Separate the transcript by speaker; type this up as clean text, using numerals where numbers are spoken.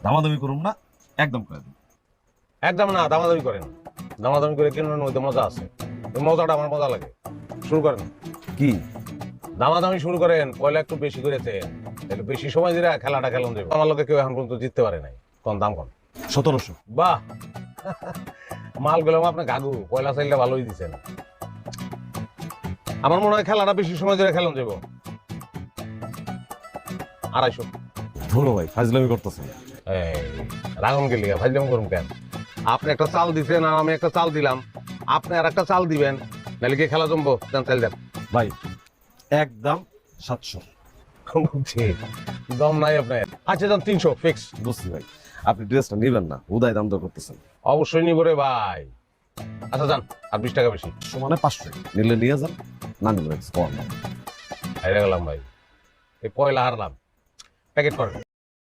Speaker 1: দামাদামি করুন না, একদম করে দিন।
Speaker 2: একদম না, দামাদামি করেন। দামাদামি করে কিনুন, ওইতে মজা আছে। ওই মজাটা আমার মজা লাগে। শুরু করেন।
Speaker 1: কি
Speaker 2: দামাদামি শুরু করেন, কয়লা একটু বেশি করেছে, একটু বেশি সময় ধরে খেলাটা খেলুন দেবে। আমার লোকে কেউ এখন পর্যন্ত জিততে পারে নাই। কোন দাম কোন?
Speaker 1: 1700।
Speaker 2: বাহ, মাল গেলাম আপনার গাগু, পয়লা চাইলে ভালোই দিচ্ছেন। আমার মনে হয় খেলাটা বেশি সময় ধরে খেলুন যাবো। 250।
Speaker 1: ধরো ভাই, ফাজলামি করতেছেন।
Speaker 2: এই রাগন গেলি ফাইজলাম করুন কেন? আপনি একটা চাল দিচ্ছেন আর আমি একটা চাল দিলাম, আপনি আর একটা চাল দিবেন, নাহলে কি খেলা জমবো? দেন চাল দেন।
Speaker 1: ভাই একদম 700।
Speaker 2: বুঝছি, দম নাই আপনার। আচ্ছা যান 300 ফিক্স।
Speaker 1: বুঝছি ভাই, আপনি ড্রেসটা নিবেন না, উদয় দাম দর করতেছেন।
Speaker 2: অবশ্যই নিব রে ভাই। আচ্ছা যান, আর 20 টাকা বেশি।
Speaker 1: সমানে 500 নিলে নিয়ে যান, না নিলে স্কোয়ার না।
Speaker 2: হাইরে গেলাম ভাই, এই পয়লা হারলাম। প্যাকেট করেন।